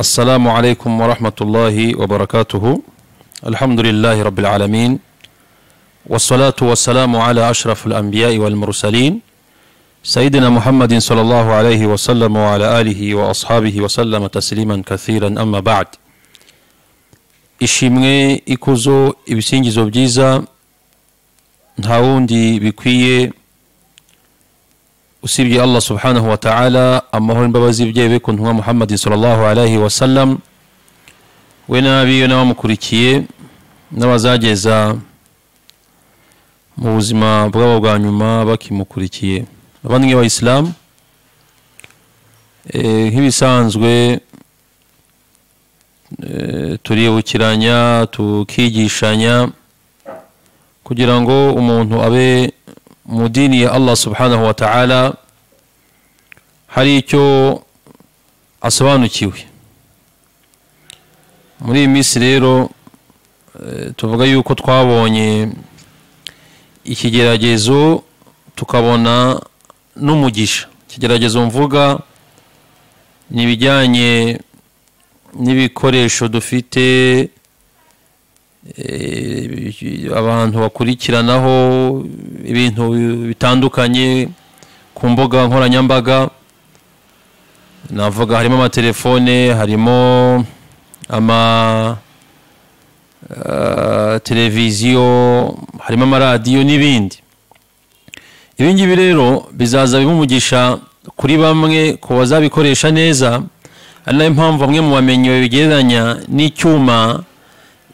السلام عليكم ورحمة الله وبركاته. الحمد لله رب العالمين، والصلاة والسلام على أشرف الأنبياء والمرسلين سيدنا محمد صلى الله عليه وسلم وعلى آله وأصحابه وسلم تسليما كثيرا. أما بعد، ishimwe ikuzo ibisingizo byiza nta wundi bikwiye usibye Allah subhanahu wa ta'ala, amahoro n'imbabazi bye ku ntumwa Muhammad sallallahu alayhi wa sallam, we n'abiyo n'abamukurikiye n'abazageza mu buzima bwabo bwa nyuma bakimukurikiye. Abandi b'Abayisilamu, nk'ibisanzwe turibukiranya tukigishanya kugira ngo umuntu abe mu dini ya Allah subhanahu wa ta'ala hari icyo asobanukiwe. Muri iyi minsi rero tuvuga yuko twabonye ikigeragezo tukabona n'umugisha. Ikigeragezo mvuga ni ibijyanye n'ibikoresho dufite, abantu bakurikiranaho ibintu bitandukanye ku mbuga nkoranyambaga. Navuga harimo amatelefone, harimo televiziyo, harimo amaradiyo n'ibindi. Ibingibi rero bizaza bimumugisha kuri bamwe ko bazabikoresha neza, ari nayo mpamvu bamwe mu bamenyi babigereranya n'icyuma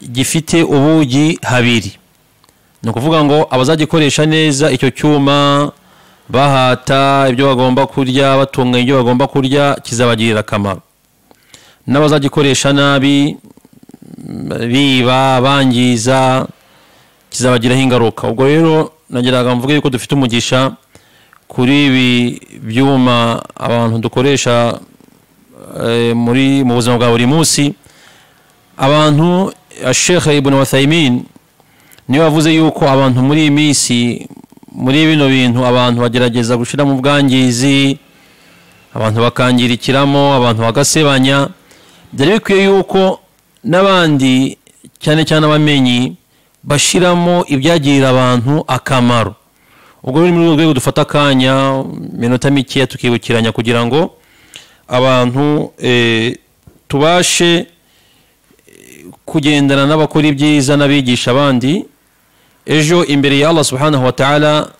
gifite ubugi habiri. Ni ukuvuga ngo abazagikoresha neza icyo cyuma bahata ibyo bagomba kurya, batunganya ibyo bagomba kurya, kizabagirira akamaro. N'abazagikoresha nabi, biba, bangiza, kizabagiraho ingaruka. Ubwo rero nagiraga mvuge yuko dufite umugisha kuri ibi byuma abantu dukoresha mu buzima bwa buri munsi. Abantu, Sheikh Ibn Uthaymin niwe wavuze yuko abantu muri iyi minsi, muri bino bintu, abantu bagerageza gushira mu bwangizi, abantu bakangirikiramo, abantu bagasebanya. Byari bikwiye yuko n'abandi cyane cyane abamenyi bashiramo ibyagirira abantu akamaro. Ubwo rero muri rwego dufata akanya minota mike tukibukiranya kugira ngo abantu tubashe kugendana n'abakora ibyiza n'abigisha abandi. Ejo imbere ya Allah subhanahu wa ta'ala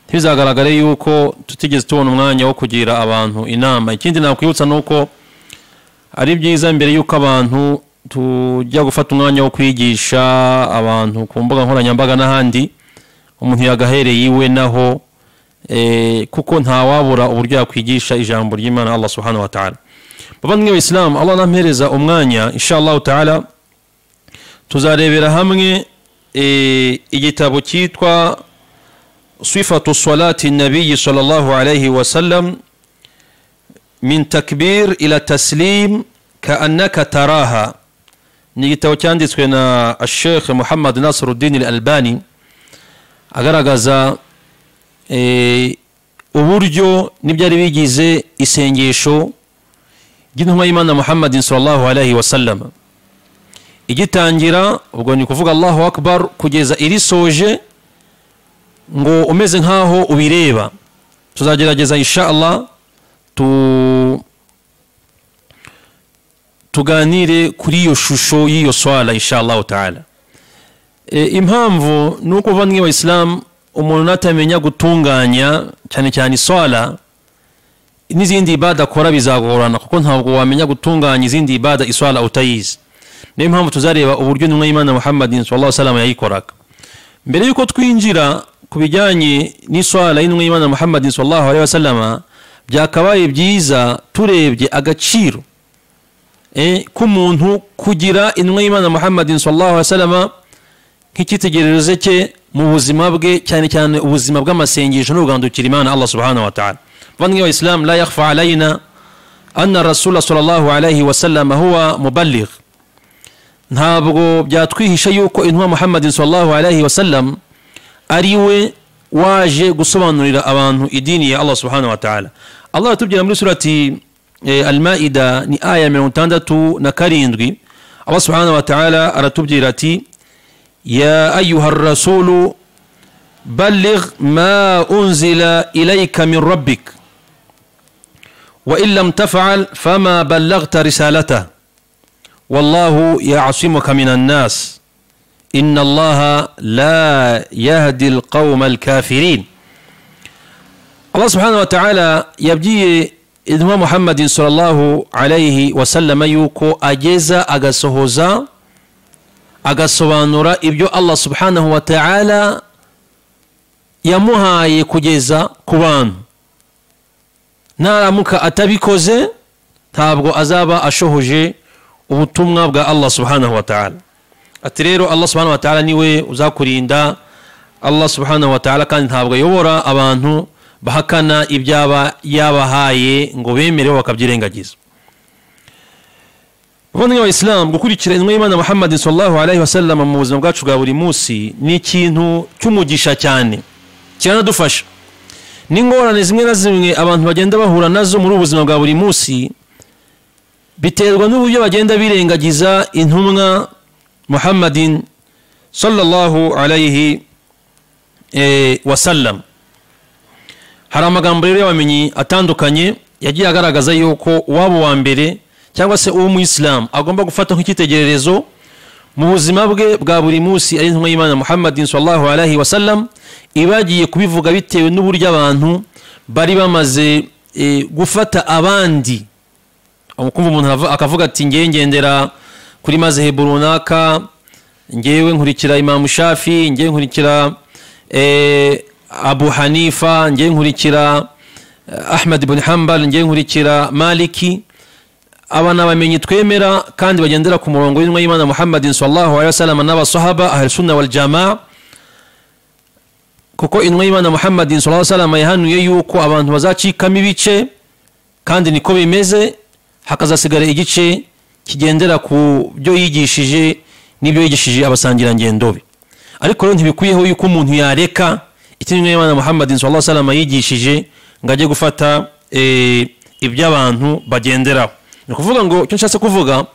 ntibizagaragare yuko tutigeze tubona umwanya wo kugira abantu inama. Ikindi nakwibutsa nuko ari byiza mbere yuko abantu tujya gufata umwanya wo kwigisha abantu ku mbuga nkoranyambaga n'ahandi, umuntu yagahereye iwe naho, kuko nta wabura uburyo yakwigisha ijambo ry'Imana Allah subhanahu wa ta'ala. Bavandimwe b'Abayisilamu, Allah nampereza umwanya inshallah ta'ala tuzarebera hamwe igitabo cyitwa Sifatu salati nabiyyi sallallahu alayhi wa sallam min takbir ila taslim ka'annaka taraha. Ni igitabo cyanditswe na Sheikh Muhammad Nasiruddin al-Albani, agaragaza uburyo n'ibyari bigize isengesho ry'intumwa y'Imana Muhammad sallallahu alayhi wa sallam. Igitangira ubwo ni kuvuga Allahu Akbar kugeza irisoje, ngo umeze nkaho ubireba. Tuzagerageza inshallah tuganire kuri iyo shusho y'iyo swala inshallah ta'ala. Impamvu nuko bavandimwe b'Abayisilamu, umuntu natamenya gutunganya cyane cyane iswala n'izindi ibada akora bizagorana, kuko ntabwo wamenya gutunganya izindi ibada iswala utayizi. Niyo mpamvu tuzareba uburyo intumwa y'Imana Muhammad sallallahu alayhi wa sallam yayikoraga. Mbere yuko twinjira ku bijyanye n'iswala y'intumwa y'Imana Muhammad sallallahu alayhi wa sallam, byakabaye byiza turebye agaciro k'umuntu kugira intumwa y'Imana Muhammad sallallahu alayhi wa sallam nk'icyitegererezo cye mu buzima bwe, cyane cyane ubuzima bw'amasengesho n'ubugandukira Imana Allah subhanahu wa ta'ala. Bavandimwe b'Abayisilamu, la yakhfa alayna anna Rasulullah sallallahu alayhi wa sallam huwa muballigh. Ntabwo byatwihisha yuko intumwa Muhammad sallallahu alayhi wa sallam ari we waje gusobanurira abantu idini ya Allah subhanahu wa ta'ala. Allah atubwira muri surati Al-Maida ni aya 67 Allah subhanahu wa ta'ala aratubwira ati ya ayyuha ar-rasulu balligh ma unzila ilayka min rabbik wa in lam taf'al fama ballaghta risalatahu wallahu ya'simuka minan nas inna allaha la yahdi al-qawma al-kafirin. Allah subhanahu wa ta'ala yabwiye intumwa Muhammadin sallallahu alayhi wa sallam yuko ageza agasohoza agasobanura ibyo Allah subhanahu wa ta'ala yamuhaye kugeza ku bantu. Naramuka atabikoze ntabwo azaba ashohoje ubutumwa bwa Allah subhanahu wa ta'ala. Ati rero Allah subhanahu wa ta'ala niwe uzakurinda. Allah subhanahu wa ta'ala kandi ntabwo yobora abantu bahakana ibyaba yabahaye ngo bemerewe bakabyirengagiza. Bavandimwe wa Islam, gukurikira intumwa y'Imana Muhammad sallallahu alayhi wa sallam mu buzima bwacu bwa buri munsi ni ikintu cy'umugisha cyane, kiranadufasha. N'ingorane zimwe na zimwe abantu bagenda bahura nazo muri ubuzima bwa buri munsi biterwa n'uburyo bagenda birengagiza intumwa Muhammadin sallallahu alayhi wa sallam. Hari amagambo rero y'abamenyi atandukanye yagiye agaragaza yuko uwabo wa mbere cyangwa se uwo mu Islam agomba gufata nk'ikitegererezo mu buzima bwe bwa buri munsi ari intumwa y'Imana Muhammadin sallallahu alayhi wa sallam. Ibagiye kubivuga bitewe n'uburyo abantu bari bamaze gufata abandi. Umukumva umuntu akavuga ati ngiye ngendera kuri mazhebu runaka, ngewe nkurikira Imam Shafi, ngiye nkurikira Abu Hanifa, ngiye nkurikira Ahmad ibn Hanbal, ngiye nkurikira Maliki. Abana bamenye twemera kandi bagendera ku murongo w'intumwa y'Imana Muhammadin sallallahu alayhi wa sallam n'abasahaba ahli sunna wal jamaa. Kuko intumwa y'Imana Muhammadin sallallahu alayhi wa sallam yahanuye yuko abantu bazacikamo ibice kandi niko bimeze, hakazasigara igice kigendera ku byo yigishije n'ibyo yigishije abasangira ngendo be. Ariko rero ntibikwiyeho yuko umuntu yareka ikintu y'Imana Muhammadin sallallahu alayhi wa sallam yigishije ngo ajye gufata iby'abantu bagenderaho. Ni kuvuga ngo icyo nshatse kuvuga,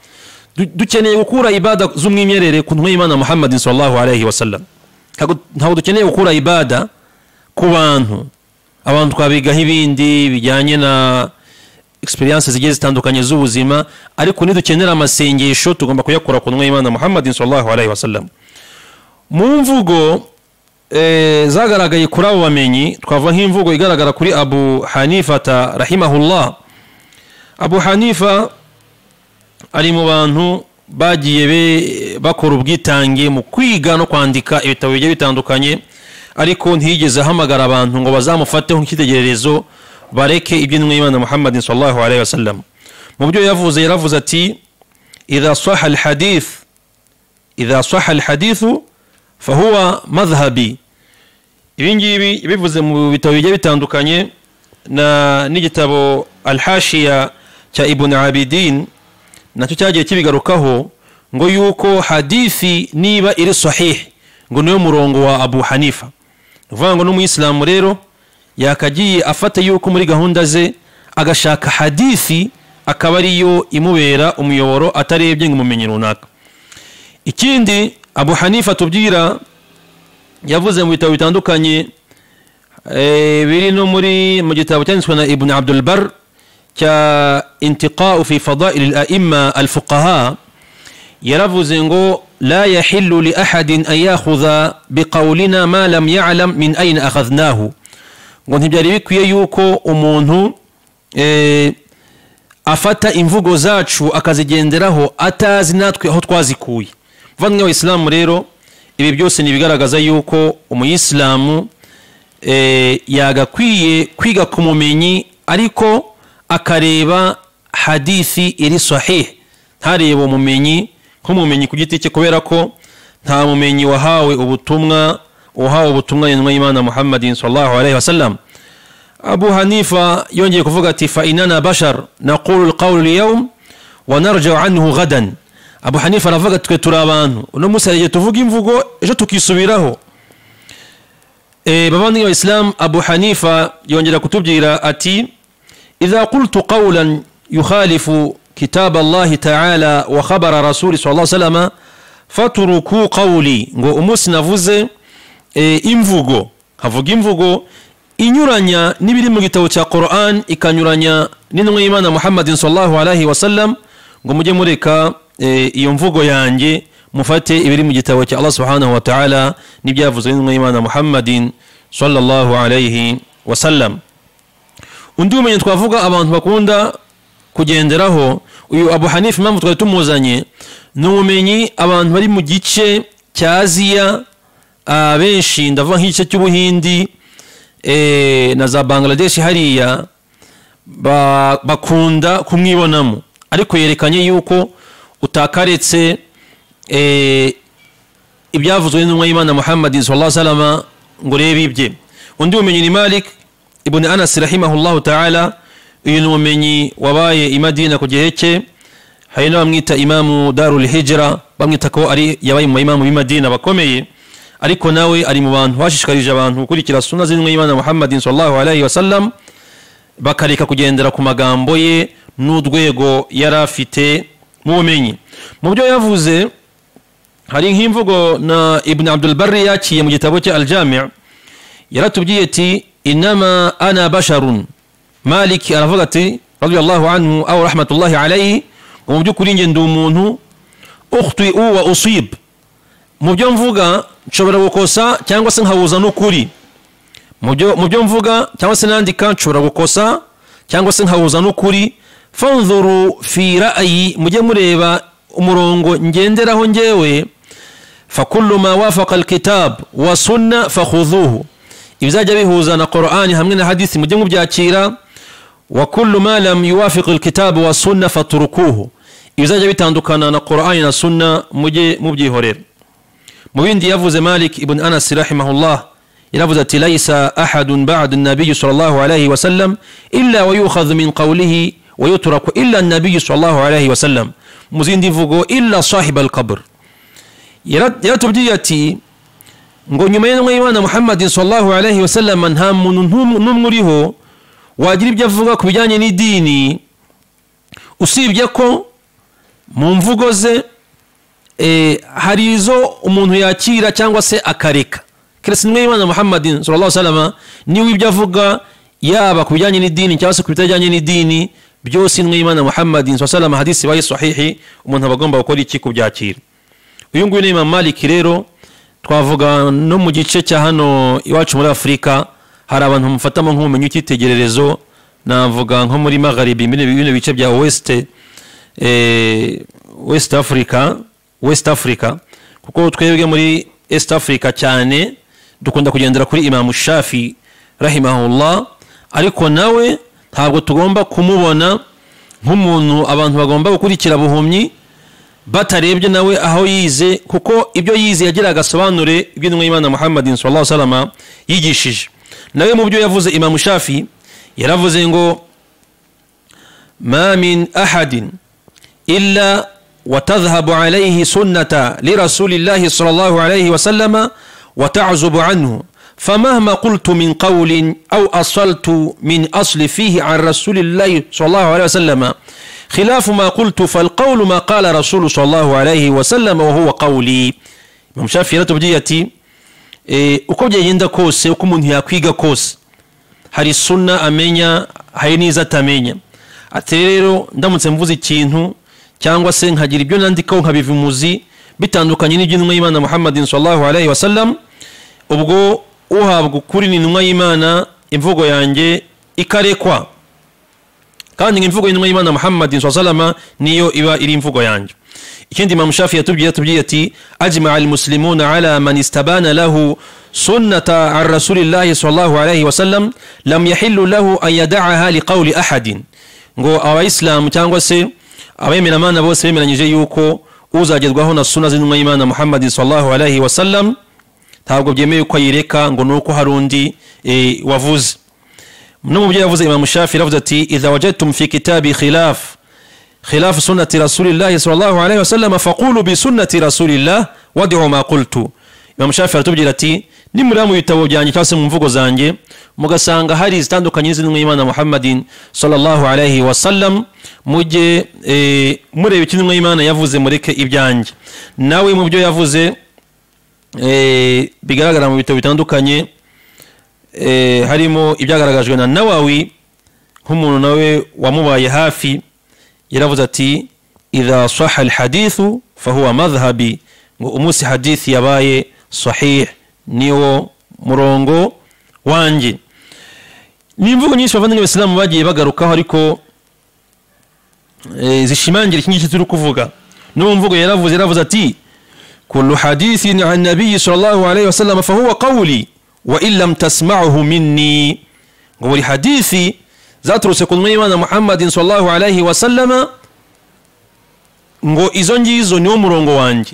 dukeneye gukura ibada z'umwimerere ku ntumwa y'Imana Muhammadin sallallahu alayhi wa sallam. Ntabwo dukeneye gukura ibada ku bantu twabigaho ibindi bijyanye na experience zigiye zitandukanye z'ubuzima, ariko nidukenera amasengesho tugomba kuyakura ku ntumwa y'Imana Muhammadin sallallahu alayhi wa sallam. Mu mvugo zagaragaye kuri abo bamenyi twava nk'imvugo igaragara kuri Abu Hanifa rahimahullah. Abu Hanifa ari mu bantu bagiye bakora ubwitange mu kwiga no kwandika ibitabo bigiye bitandukanye, ariko ntiyigeze ahamagara abantu ngo bazamufateho nk'ikitegererezo bareke iby'intumwa y'Imana Muhammadin sallallahu alayhi wa sallam. Mu byo yaravuze ati idha sahha al-hadithu fahuwa madhhabi. Ibingibi bivuze mu bitabo bigiye bitandukanye n'igitabo Al-Hashiya cya Ibn Abidin nacyo cyagiye kibigarukaho ngo yuko hadithi niba iri sahih ngo niyo murongo wa Abu Hanifa. Uvuga ngo n'umuyisilamu rero yakagiye afata yuko muri gahunda ze agashaka hadithi akaba ariyo imubera umuyoboro atarebye ngo umumenyi runaka. Ikindi Abu Hanifa tubwira yavuze mu bitabo bitandukanye biri no mu gitabo cyanditswe na Ibn Abdul Barr cya Intiqa'u fi Fada'il al-A'imma al-Fuqaha, yaravuze ngo la yahillu li ahadin an yakhudha biqawlina ma lam ya'lam min ayna akhadnahu. Ngo ntibyari bikwiye yuko umuntu afata imvugo zacu akazigenderaho atazi natwe aho twazikuye. Bavandimwe b'Islamu rero ibi byose nibigaragaza yuko umuyisilamu yagakwiye kwiga ku mumenyi ariko akareba hadithi iri sahih, ntareba umumenyi nk'umumenyi ku giti cye, kubera ko nta mumenyi wahawe ubutumwa n'intumwa y'Imana Muhammadin sallallahu alayhi wa sallam. Abu Hanifa yongeye kuvuga ati fa inana bashar naqulu al-qawl al-yawm wa narja'u anhu ghadan. Abu Hanifa aravuga twe turi abantu, uno munsi yagiye tuvuga imvugo ejo tukisubiraho. Bavandimwe b'Islam, Abu Hanifa yongera kutubwira ati idha qultu qawlan يخالف كتاب الله تعالى وخبر رسول صلى الله عليه وسلم فتركوا قولي ngo umunsi navuze imvugo havuga imvugo inyuranya n'ibiri mu gitabo cya Quran ikanyuranya n'intumwa y'Imana Muhammadin sallallahu alaihi wasallam ngo mujye mureka iyo mvugo yanjye mufate ibiri mu gitabo cya Allah subhanahu wa ta'ala n'ibyavuzwe n'intumwa y'Imana Muhammadin sallallahu alaihi wasallam. Undi umenye twavuga abantu bakunda kugenderaho uyu Abu Hanifa impamvu twari tumuzanye n'ubumenyi abantu bari mu gice cya Aziya benshi ndavuga nk'igice cy'Ubuhindi na za Bangladesh hariya bakunda kumwibonamo, ariko yerekanye yuko utakaretse ibyavuzwe n'intumwa y'Imana Muhammad sallallahu alaihi wasallam ngo rebe ibye. Undi umenyi ni Malik ibn Anas rahimahullahu ta'ala, uyu numenyi wabaye i Madina ku gihe cye, hari n'abamwita imamu Darul Hijra, bamwita ko ari yabaye mu imamu b'i Madina bakomeye, ariko nawe ari mu bantu bashishikarije abantu gukurikira sunna z'intumwa y'Imana Muhammad sallallahu alaihi wasallam bakareka kugendera ku magambo ye n'urwego yari afite mu bumenyi. Mu byo yavuze hari nk'imvugo na Ibn Abdul Barri yaciye mu gitabo cye Al-Jami', yaratubwiye ati inama ana basharun. Malik aravuga ati radiyallahu anhu aw rahmatullahi alayhi, mu byukuri nge ndi umuntu ukhti wa usib, mu byo mvuga nshobora gukosa cyangwa se nkabuza n'ukuri, mu byo mvuga cyangwa se nandika nshobora gukosa cyangwa se nkabuza n'ukuri. Fanzuru fi ra'yi, mujye mureba umurongo ngenderaho ngewe, fakullu ma wafaqa alkitab wa sunna fakhudhuhu, ibizajya bihuza na Qur'ani hamwe na hadisi mujye mubyakira. Wa kullu ma lam yuwafiq alkitab wa sunna fatrukuhu, ibizajya bitandukana na Qur'ani na sunna mujye mubyihorera. Mu bindi yavuze Malik ibn Anas rahimahullah, yaravuze ati laysa ahadun ba'da an-nabiy sallallahu alayhi wa sallam illa wa yukhadhu min qawlihi wa yutraku illa an-nabiy sallallahu alayhi wa sallam, muzindi mvugo illa sahib al-qabr. Yaratubwiye ati ngo nyuma y'intumwa y'Imana Muhammad sallallahu alayhi wa sallam nta muntu n'umwe uriho wagira ibyo avuga ku bijyanye n'idini usibye ko mu mvugo ze hari izo umuntu yakira cyangwa se akareka. Kiretse intumwa y'Imana Muhammad sallallahu alayhi wa sallam niwe ibyo avuga yaba ku bijyanye n'idini cyangwa se ku bitajyanye n'idini byose intumwa y'Imana Muhammad sallallahu alayhi wa sallam hadisi bayi sahihi umuntu abagomba gukora iki kubyakira. Uyu nguyu ni Imam Malik. Rero twavuga no mu gice cya hano iwacu muri Afrika hari abantu mufatamo nk'ubumenyi cyitegererezo, navuga nko muri Magharibi bino bice bya West Africa, kuko twebwe muri East Africa cyane dukunda kugendera kuri Imam Shafi rahimahullah, ariko nawe ntabwo tugomba kumubona nk'umuntu abantu bagomba gukurikira buhumyi batarebye nawe aho yize, kuko ibyo yize yagiraga asobanure iby'intumwa y'Imana Muhammad sallallahu alaihi wasallam yigishije. Nawe mu byo yavuze Imam Shafi yaravuze ngo ma min ahadin illa وتذهب عليه سنة لرسول الله صلى الله عليه وسلم وتعزب عنه، فمهما قلت من قول أو أصلت من أصل فيه عن رسول الله صلى الله عليه وسلم خلاف ما قلت فالقول ما قال رسول صلى الله عليه وسلم وهو قولي. Imam Shafi yaratubwiye ati uko byagenda kose, uko umuntu yakwiga kose, hari sunna amenya hari n'izo atamenya. Ati rero ndamutse mvuze ikintu cyangwa se nkagira ibyo nandikaho nkabiva umuzi bitandukanye n'iby'intumwa y'Imana Muhammad sallallahu alayhi wa sallam, ubwo uhabwa ukuri n'intumwa y'Imana imvugo yanjye ikarekwa, kandi imvugo y'intumwa y'Imana Muhammad sallallahu alayhi wa sallam niyo iba iri imvugo yanjye. Ikindi Imam Shafi yatubwiye ati ajma'a al-muslimuna ala man istabana lahu sunnata an rasulillahi sallallahu alayhi wa sallam lam yahillu lahu an yada'aha liqawli ahadin, ngo abayisilamu cyangwa se abemeramana bose bemeranyije yuko uzagerwaho na sunna z'intumwa y'Imana Muhammad sallallahu alayhi wa sallam ntabwo byemeye ko ayireka ngo nuko hari undi wavuze. No mu byo yavuze Imam Shafi yaravuze ati idha wajadtum fi kitabi khilaf sunnati rasulillahi sallallahu alayhi wa sallam faqulu bi sunnati rasulillah wad'u ma qultu, Imam Shafi aratubwira ati nimuri mu bitabo byanjye cyangwa se mu mvugo zanjye mugasanga hari zitandukanye z'intumwa y'Imana Muhammadin sallallahu alayhi wa sallam, mujye murebe icyo intumwa y'Imana yavuze, mureke ibyanjye. Nawe mu byo yavuze bigaragara mu bitabo bitandukanye, harimo ibyagaragajwe na Nawawi nk'umuntu nawe wamubaye hafi, yaravuze ati idha sahha alhadithu fahuwa madhhabi, ngo umunsi hadithi yabaye sahih niwo murongo wanjye. Ni imvugo nyinshi abavandimwe b'Islamu bagiye bagarukaho, ariko zishimangira iki ngiki turi kuvuga. No mvugo yaravuze ati kullu hadithin an nabiy sallallahu alayhi wa sallam fahuwa qawli wa in lam tasma'uhu minni, ngo buri hadithi zaturutse ku Imana Muhammadin sallallahu alayhi wa sallama, ngo izo ngizo niwo murongo wanjye,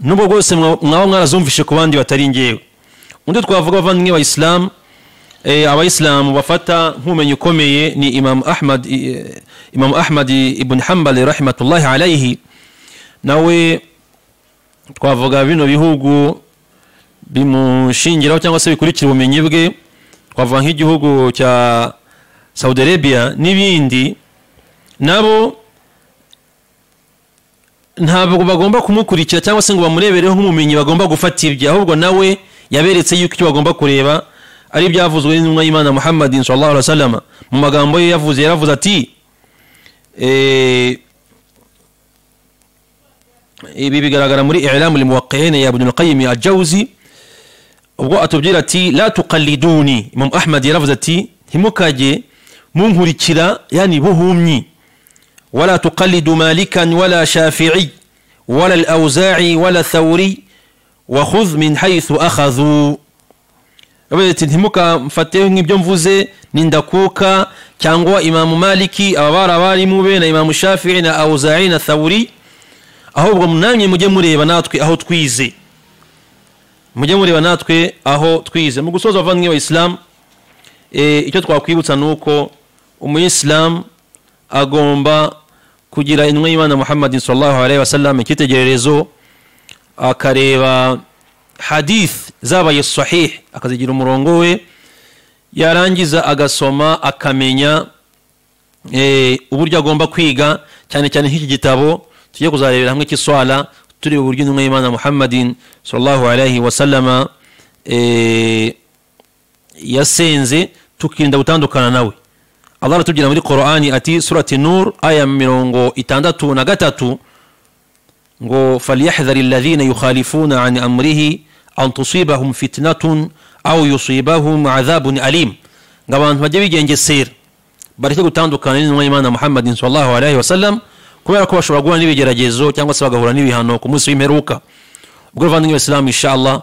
nubwo rwose mwaba mwarazumvishe ku bandi batari ngewe. Undi twavuga abavandimwe b'Abayisilamu, abayisilamu bafata nk'ubumenyi ukomeye ni Imam Ahmad ibn Hanbal rahmatullahi alayhi. Nawe twavuga bino bihugu bimushingiraho cyangwa se bikurikira ubumenyi bwe, twavuga nk'igihugu cya Saudi Arabia n'ibindi, nabo ntabwo bagomba kumukurikira cyangwa se ngo bamurebereho nk'umumenyi bagomba gufata ibye, ahubwo nawe yaberetse yuko icyo bagomba kureba ari ibyavuzwe n'intumwa y'Imana Muhammadin sallallahu alaihi wasallam. Mu magambo ye yaravuze ati ibi bigaragara muri I'lamul Muwaqqi'in ya Ibn al-Qayyim al-Jawzi, ubwo atubwira ati la tuqalliduni. Imam Ahmad yaravuze ati ntimukajye munkurikira, yani buhumyi, wala tuqallidu Malikan wala Shafi'i wala al-Awza'i wala Thawri wa khudh min haythu akhadhu. Abeti ntimukamfateho nk'ibyo mvuze nindakuka cyangwa Imam Maliki, ababara bari mu be na Imam Shafi'i na Awza'i na Thawri, ahubwo munanye mujye mureba natwe aho twize, mujye mureba natwe aho twize. Mu gusoza abavandimwe b'Islam, icyo twakwibutsa nuko umuyisilamu agomba kugira intumwa y'Imana Muhammadin sallallahu alayhi wa sallam icyitegererezo, akareba hadith zabaye sahih akazigira umurongo we, yarangiza agasoma akamenya uburyo agomba kwiga, cyane cyane nk'iki gitabo tujye kuzarebera hamwe cy'iswala, turi uburyo intumwa y'Imana Muhammadin sallallahu alayhi wa sallam yasenze, tukirinda gutandukana nawe. Allah aratubwira muri Qur'ani ati surati Nur aya 63 ngo falyahdhari alladhina yukhalifuna an amrihi an tusibahum fitnatun aw yusibahum adhabun alim, ngabantu bajye bigengesera bareke gutandukana n'intumwa y'Imana Muhammadin sallallahu alayhi wa sallam, kubera ko bashobora guhura n'ibigeragezo cyangwa se bagahura n'ibihano ku munsi w'imperuka. Ubwo bavandimwe b'Islam inshallah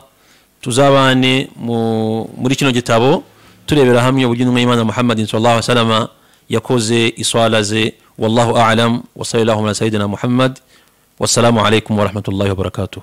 tuzabane muri kino gitabo turebera hamwe uburyo intumwa y'Imana Muhammadin sallallahu alayhi wa sallam yakoze iswala ze. Wallahu a'lam wa sallallahu ala sayyidina Muhammad. Wassalamu alaykum wa rahmatullahi wa barakatuh.